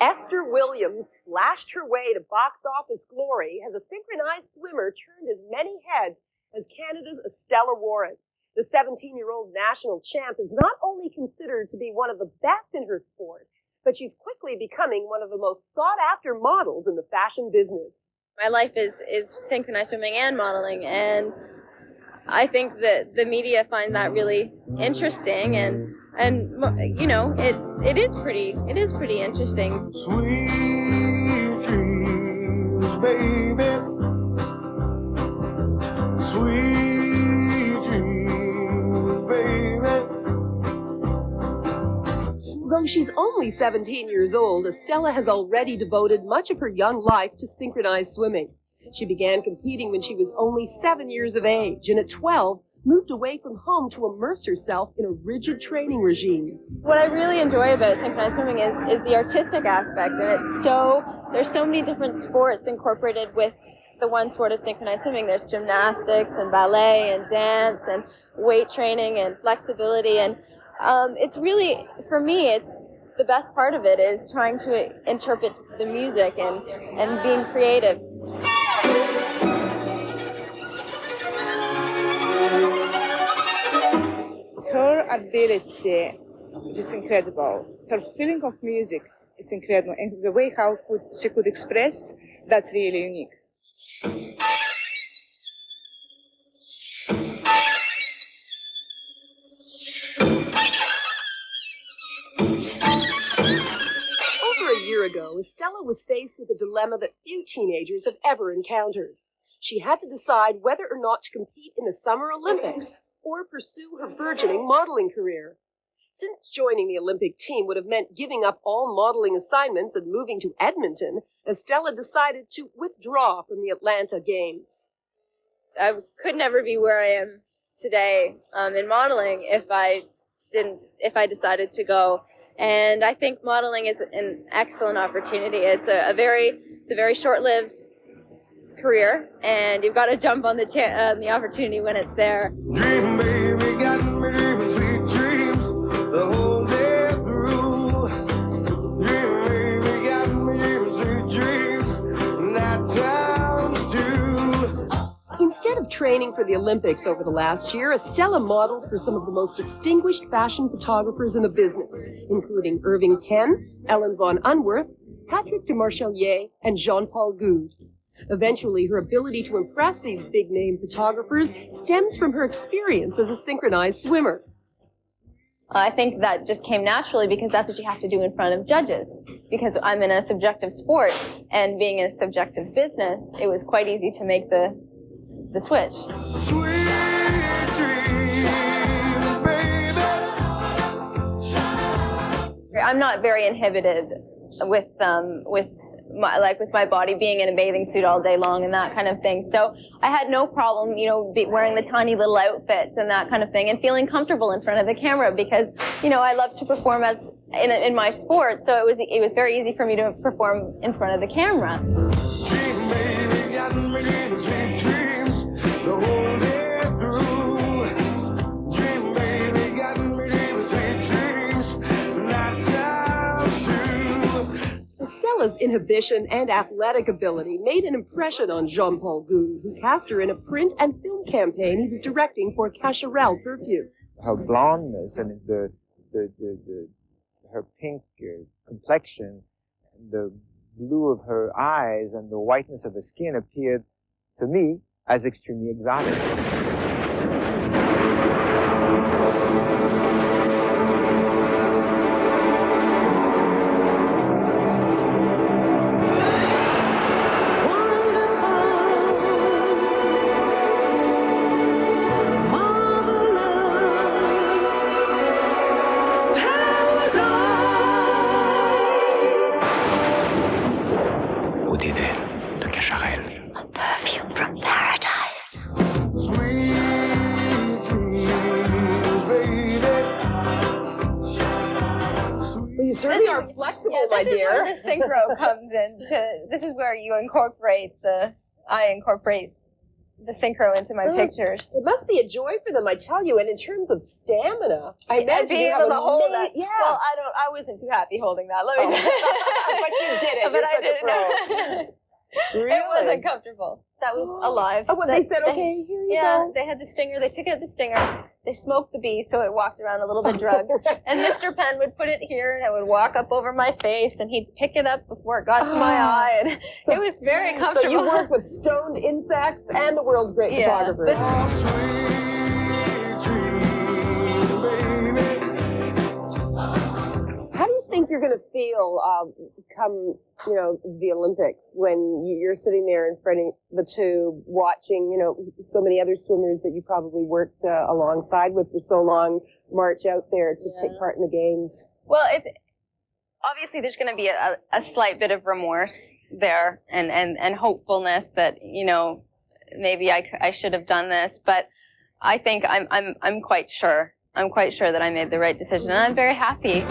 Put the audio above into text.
Esther Williams splashed her way to box office glory as a synchronized swimmer turned as many heads as Canada's Estella Warren. The 17-year-old national champ is not only considered to be one of the best in her sport, but she's quickly becoming one of the most sought-after models in the fashion business. My life is synchronized swimming and modeling, and I think that the media find that really interesting, and you know, it is pretty interesting. Sweet dreams, baby. Sweet dreams, baby. Though she's only 17 years old, Estella has already devoted much of her young life to synchronized swimming. She began competing when she was only 7 years of age, and at 12, moved away from home to immerse herself in a rigid training regime. What I really enjoy about synchronized swimming is the artistic aspect, and there's so many different sports incorporated with the one sport of synchronized swimming. There's gymnastics and ballet and dance and weight training and flexibility, and it's really, for me, it's the best part of it is trying to interpret the music and being creative. Her ability, which is incredible. Her feeling of music, it's incredible. And the way how she could express, that's really unique. Over a year ago, Estella was faced with a dilemma that few teenagers have ever encountered. She had to decide whether or not to compete in the Summer Olympics or pursue her burgeoning modeling career. Since joining the Olympic team would have meant giving up all modeling assignments and moving to Edmonton, Estella decided to withdraw from the Atlanta Games. I could never be where I am today in modeling if I decided to go. And I think modeling is an excellent opportunity. It's a very short-lived career, and you've got to jump on the opportunity when it's there. Dream, baby, got me dreaming sweet dreams the whole day through. Dream, baby, got me dreaming sweet dreams, night times too. Instead of training for the Olympics over the last year, Estella modeled for some of the most distinguished fashion photographers in the business, including Irving Penn, Ellen von Unworth, Patrick de Marchelier, and Jean-Paul Goude. Eventually, her ability to impress these big-name photographers stems from her experience as a synchronized swimmer. I think that just came naturally because that's what you have to do in front of judges. Because I'm in a subjective sport, and being in a subjective business, it was quite easy to make the switch. Sweet dreams, baby. I'm not very inhibited with my body being in a bathing suit all day long and that kind of thing. So I had no problem, wearing the tiny little outfits and that kind of thing and feeling comfortable in front of the camera because, I love to perform in my sport. So it was very easy for me to perform in front of the camera. Dream, baby, got me dreaming sweet dreams the whole day through. Dream, baby, got me dreaming sweet dreams, night times too. Estella's inhibition and athletic ability made an impression on Jean-Paul Goude, who cast her in a print and film campaign he was directing for Cacharel perfume. Her blondness and her pink complexion, the blue of her eyes and the whiteness of the skin appeared to me as extremely exotic. de Cacharel. A perfume from paradise. Sweet dreams, baby. Well, you certainly are flexible, my This is dear. where the synchro comes in. This is where I incorporate the synchro into my pictures. It must be a joy for them, I tell you. And in terms of stamina, I imagine being you have able to hold that. Yeah. Well, I wasn't too happy holding that. Let me just But you did it. But You're I such a didn't. pro. Really? It wasn't comfortable. That was alive. Oh, well, they said, okay, here you go. They had the stinger. They took out the stinger. They smoked the bee so it walked around a little bit drugged. And Mr. Penn would put it here, and it would walk up over my face, and he'd pick it up before it got to my eye. And it was very comfortable. So you work with stoned insects and the world's great photographer. How do you think you're going to feel come, the Olympics when you're sitting there in front of the tube watching, so many other swimmers that you probably worked alongside with for so long march out there to take part in the games? Well, obviously there's going to be a slight bit of remorse there and hopefulness that, maybe I should have done this, but I think I'm quite sure. I'm quite sure that I made the right decision, and I'm very happy.